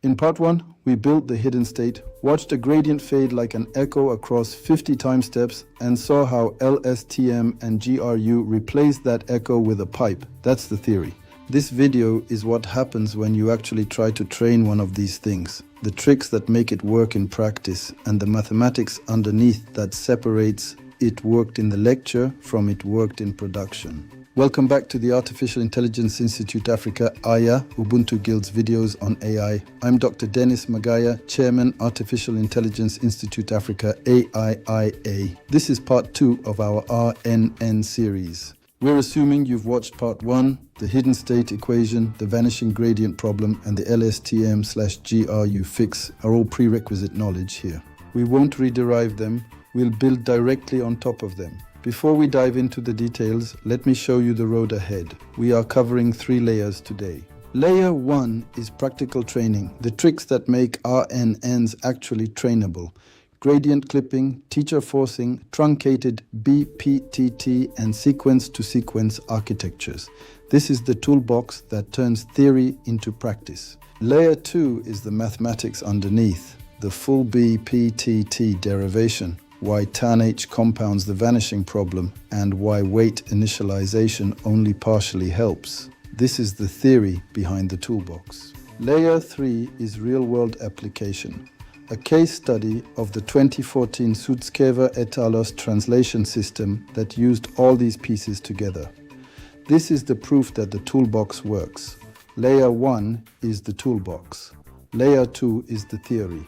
In part 1, we built the hidden state, watched a gradient fade like an echo across 50 time steps, and saw how LSTM and GRU replaced that echo with a pipe. That's the theory. This video is what happens when you actually try to train one of these things, the tricks that make it work in practice, and the mathematics underneath that separates it worked in the lecture from it worked in production. Welcome back to the Artificial Intelligence Institute Africa, Aiia, Ubuntu Guild's videos on AI. I'm Dr. Dennis Magaya, Chairman, Artificial Intelligence Institute Africa, AIIA. This is part 2 of our RNN series. We're assuming you've watched part 1, the hidden state equation, the vanishing gradient problem, and the LSTM/GRU fix are all prerequisite knowledge here. We won't rederive them, we'll build directly on top of them. Before we dive into the details, let me show you the road ahead. We are covering 3 layers today. Layer 1 is practical training, the tricks that make RNNs actually trainable. Gradient clipping, teacher forcing, truncated BPTT, and sequence-to-sequence architectures. This is the toolbox that turns theory into practice. Layer 2 is the mathematics underneath, the full BPTT derivation, why TANH compounds the vanishing problem, and why weight initialization only partially helps. This is the theory behind the toolbox. Layer 3 is real-world application. A case study of the 2014 Sutskever et al. Translation system that used all these pieces together. This is the proof that the toolbox works. Layer 1 is the toolbox. Layer 2 is the theory.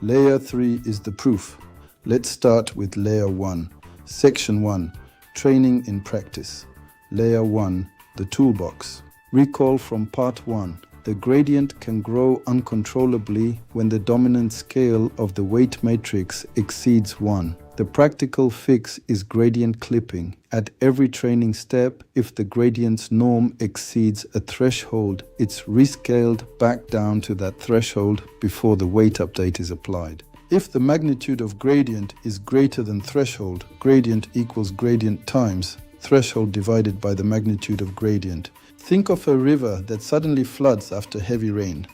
Layer 3 is the proof. Let's start with Layer 1. Section 1. Training in practice. Layer 1. The toolbox. Recall from part 1. The gradient can grow uncontrollably when the dominant scale of the weight matrix exceeds 1. The practical fix is gradient clipping. At every training step, if the gradient's norm exceeds a threshold, it's rescaled back down to that threshold before the weight update is applied. If the magnitude of gradient is greater than threshold, gradient equals gradient times threshold divided by the magnitude of gradient. Think of a river that suddenly floods after heavy rain.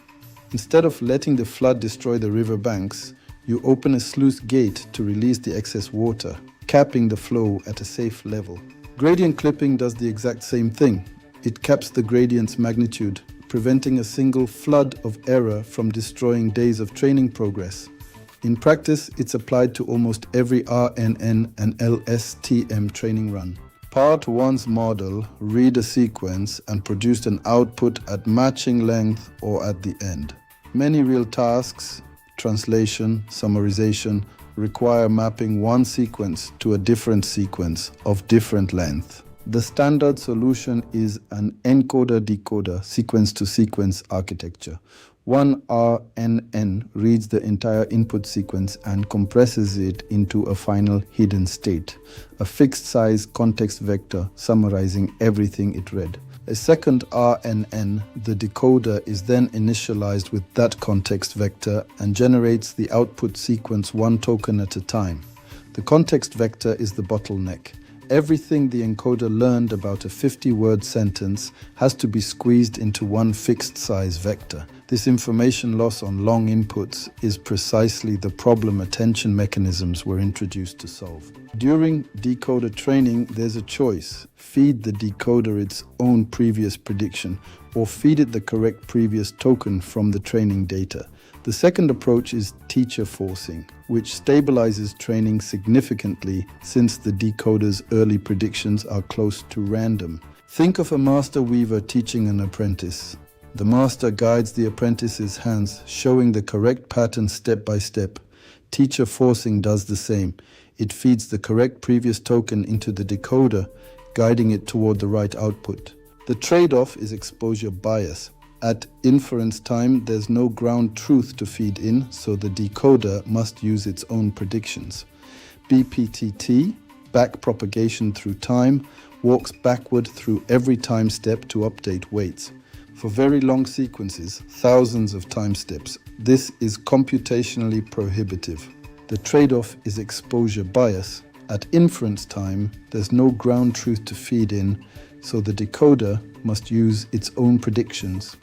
Instead of letting the flood destroy the river banks, you open a sluice gate to release the excess water, capping the flow at a safe level. Gradient clipping does the exact same thing. It caps the gradient's magnitude, preventing a single flood of error from destroying days of training progress. In practice, it's applied to almost every RNN and LSTM training run. Part 1's model read a sequence and produced an output at matching length or at the end. Many real tasks, translation, summarization, require mapping one sequence to a different sequence of different length. The standard solution is an encoder-decoder sequence-to-sequence architecture. One RNN reads the entire input sequence and compresses it into a final hidden state, a fixed-size context vector summarizing everything it read. A second RNN, the decoder, is then initialized with that context vector and generates the output sequence one token at a time. The context vector is the bottleneck. Everything the encoder learned about a 50-word sentence has to be squeezed into one fixed-size vector. This information loss on long inputs is precisely the problem attention mechanisms were introduced to solve. During decoder training, there's a choice. Feed the decoder its own previous prediction, or feed it the correct previous token from the training data. The second approach is teacher forcing, which stabilizes training significantly since the decoder's early predictions are close to random. Think of a master weaver teaching an apprentice. The master guides the apprentice's hands, showing the correct pattern step by step. Teacher forcing does the same. It feeds the correct previous token into the decoder, guiding it toward the right output. The trade-off is exposure bias. At inference time, there's no ground truth to feed in, so the decoder must use its own predictions. BPTT, back propagation through time, walks backward through every time step to update weights. For very long sequences, thousands of time steps, this is computationally prohibitive. The trade-off is exposure bias. At inference time, there's no ground truth to feed in, so the decoder must use its own predictions.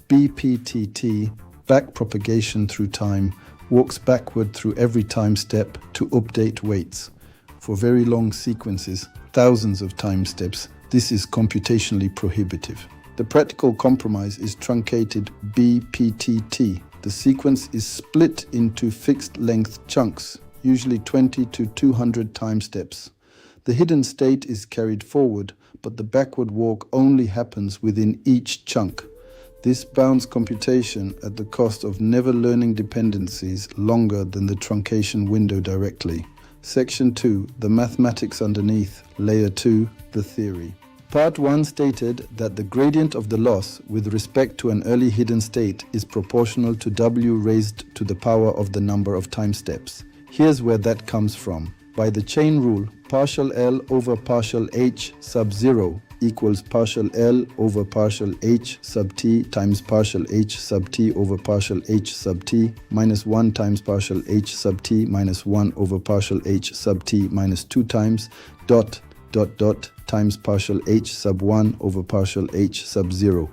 BPTT, back propagation through time, walks backward through every time step to update weights. For very long sequences, thousands of time steps, this is computationally prohibitive. The practical compromise is truncated BPTT. The sequence is split into fixed-length chunks, usually 20 to 200 time steps. The hidden state is carried forward, but the backward walk only happens within each chunk. This bounds computation at the cost of never learning dependencies longer than the truncation window directly. Section 2, the mathematics underneath. Layer 2, the theory. Part 1 stated that the gradient of the loss with respect to an early hidden state is proportional to W raised to the power of the number of time steps. Here's where that comes from. By the chain rule, partial L over partial H sub 0 equals partial L over partial H sub t times partial H sub t over partial H sub t minus 1 times partial H sub t minus 1 over partial H sub t minus 2 times dot times partial H sub 1 over partial H sub 0.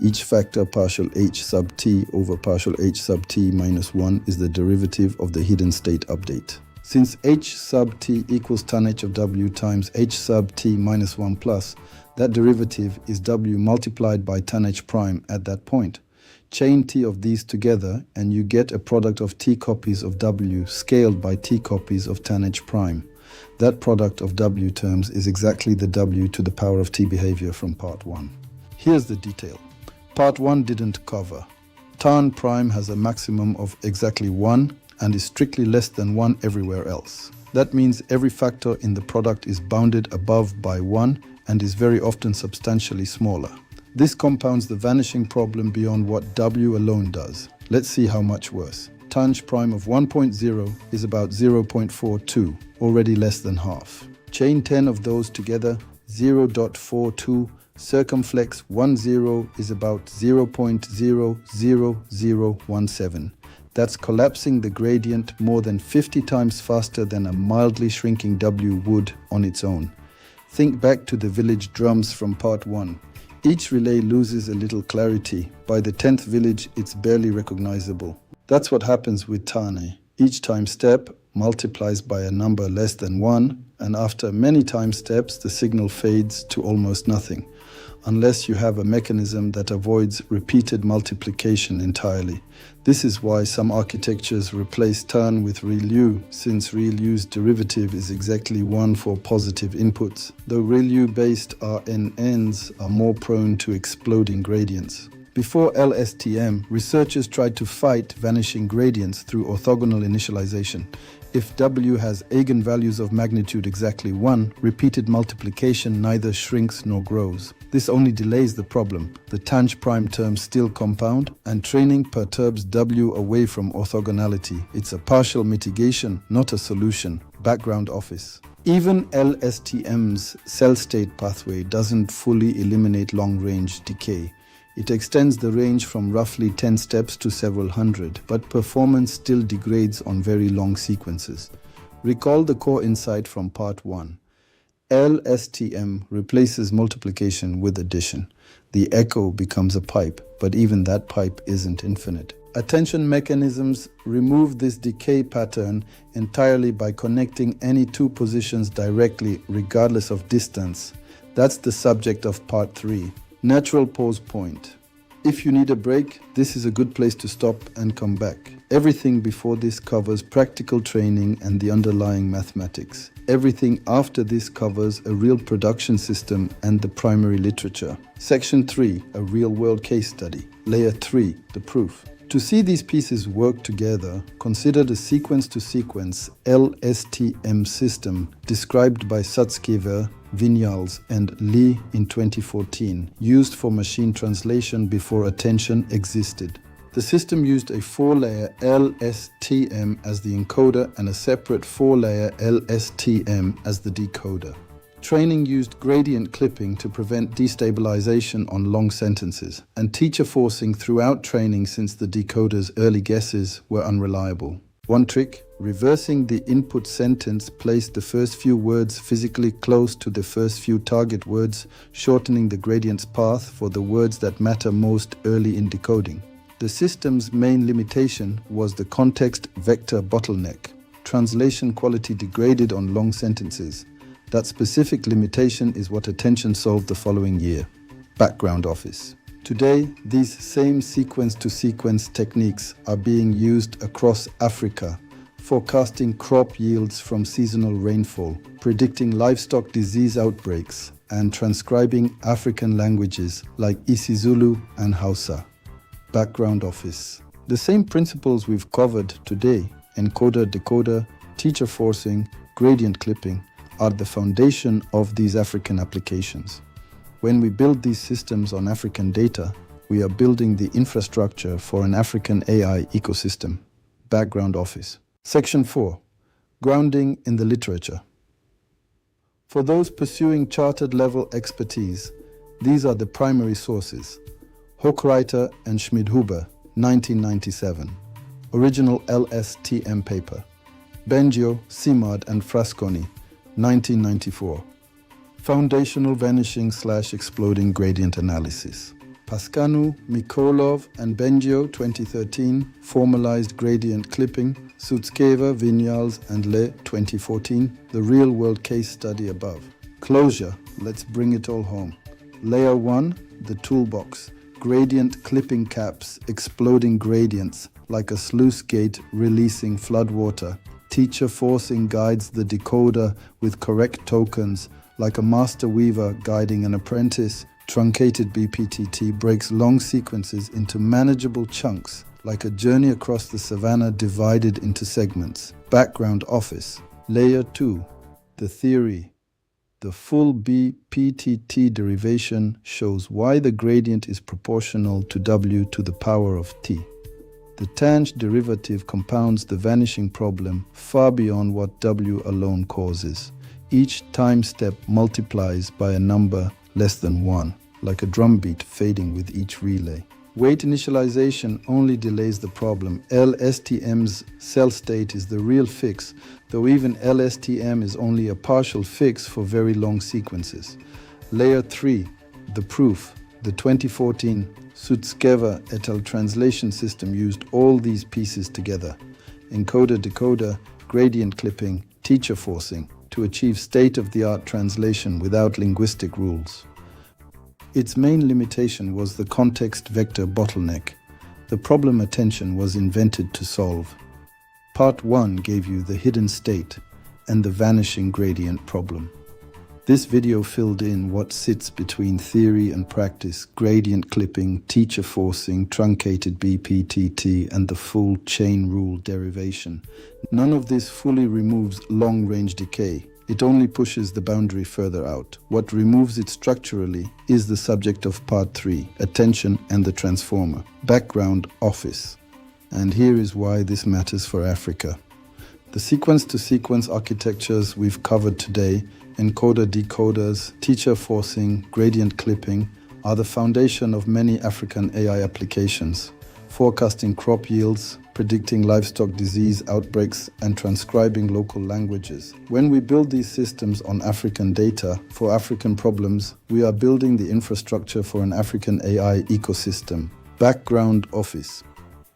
Each factor partial H sub t over partial H sub t minus 1 is the derivative of the hidden state update. Since H sub t equals tan H of W times H sub t minus 1 plus, that derivative is W multiplied by tan H prime at that point. Chain t of these together and you get a product of t copies of W scaled by t copies of tan H prime. That product of W terms is exactly the W to the power of t behavior from part 1. Here's the detail. Part 1 didn't cover. Tan prime has a maximum of exactly 1 and is strictly less than 1 everywhere else. That means every factor in the product is bounded above by 1 and is very often substantially smaller. This compounds the vanishing problem beyond what W alone does. Let's see how much worse. Tanh prime of 1.0 is about 0.42, already less than half. Chain 10 of those together, 0.42, circumflex 10 is about 0.00017. That's collapsing the gradient more than 50 times faster than a mildly shrinking W would on its own. Think back to the village drums from part 1. Each relay loses a little clarity. By the 10th village, it's barely recognizable. That's what happens with Tane. Each time step multiplies by a number less than 1, and after many time steps, the signal fades to almost nothing, unless you have a mechanism that avoids repeated multiplication entirely. This is why some architectures replace Tan with ReLU, since ReLU's derivative is exactly 1 for positive inputs, though ReLU-based RNNs are more prone to exploding gradients. Before LSTM, researchers tried to fight vanishing gradients through orthogonal initialization. If W has eigenvalues of magnitude exactly 1, repeated multiplication neither shrinks nor grows. This only delays the problem. The tanh prime terms still compound, and training perturbs W away from orthogonality. It's a partial mitigation, not a solution. Background office. Even LSTM's cell state pathway doesn't fully eliminate long-range decay. It extends the range from roughly 10 steps to several hundred, but performance still degrades on very long sequences. Recall the core insight from part 1. LSTM replaces multiplication with addition. The echo becomes a pipe, but even that pipe isn't infinite. Attention mechanisms remove this decay pattern entirely by connecting any two positions directly, regardless of distance. That's the subject of part 3. Natural pause point. If you need a break, this is a good place to stop and come back. Everything before this covers practical training and the underlying mathematics. Everything after this covers a real production system and the primary literature. Section 3, a real-world case study. Layer 3, the proof. To see these pieces work together, consider the sequence-to-sequence LSTM system described by Sutskever, Vinyals, and Lee in 2014, used for machine translation before attention existed. The system used a 4-layer LSTM as the encoder and a separate 4-layer LSTM as the decoder. Training used gradient clipping to prevent destabilization on long sentences, and teacher forcing throughout training since the decoder's early guesses were unreliable. One trick, reversing the input sentence placed the first few words physically close to the first few target words, shortening the gradient's path for the words that matter most early in decoding. The system's main limitation was the context vector bottleneck. Translation quality degraded on long sentences. That specific limitation is what Attention solved the following year. Background Office. Today, these same sequence-to-sequence techniques are being used across Africa, forecasting crop yields from seasonal rainfall, predicting livestock disease outbreaks, and transcribing African languages like isiZulu and Hausa. Background Office. The same principles we've covered today, encoder-decoder, teacher forcing, gradient clipping, are the foundation of these African applications. When we build these systems on African data, we are building the infrastructure for an African AI ecosystem. Background Office. Section 4. Grounding in the literature. For those pursuing chartered-level expertise, these are the primary sources. Hochreiter and Schmidhuber, 1997. Original LSTM paper. Bengio, Simard and Frasconi, 1994. Foundational vanishing/exploding gradient analysis. Pascanu, Mikolov and Bengio, 2013. Formalized gradient clipping. Sutskeva, Vinyals and Le, 2014. The real-world case study above. Closure. Let's bring it all home. Layer 1, the toolbox. Gradient clipping caps, exploding gradients, like a sluice gate releasing floodwater. Teacher forcing guides the decoder with correct tokens, like a master weaver guiding an apprentice. Truncated BPTT breaks long sequences into manageable chunks, like a journey across the savannah divided into segments. Background Office. Layer 2. The theory. The full BPTT derivation shows why the gradient is proportional to W to the power of T. The tangent derivative compounds the vanishing problem far beyond what W alone causes. Each time step multiplies by a number less than 1, like a drum beat fading with each relay. Weight initialization only delays the problem. LSTM's cell state is the real fix, though even LSTM is only a partial fix for very long sequences. Layer 3, the proof. The 2014 Sutskeva et al. Translation system used all these pieces together. Encoder-decoder, gradient clipping, teacher forcing, to achieve state-of-the-art translation without linguistic rules. Its main limitation was the context vector bottleneck. The problem Attention was invented to solve. Part 1 gave you the hidden state and the vanishing gradient problem. This video filled in what sits between theory and practice, gradient clipping, teacher forcing, truncated BPTT, and the full chain rule derivation. None of this fully removes long-range decay. It only pushes the boundary further out. What removes it structurally is the subject of Part 3, Attention and the Transformer. Background Office. And here is why this matters for Africa. The sequence-to-sequence architectures we've covered today, encoder-decoders, teacher forcing, gradient clipping, are the foundation of many African AI applications, forecasting crop yields, predicting livestock disease outbreaks, and transcribing local languages. When we build these systems on African data for African problems, we are building the infrastructure for an African AI ecosystem. Background Office.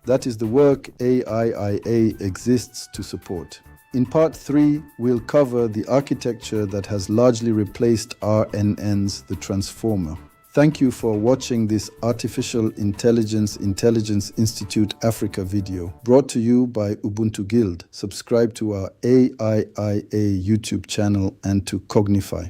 That is the work AIIA exists to support. In Part 3, we'll cover the architecture that has largely replaced RNN's the Transformer. Thank you for watching this Artificial Intelligence Institute Africa video, brought to you by Ubuntu Guild. Subscribe to our AIIA YouTube channel and to Cognify.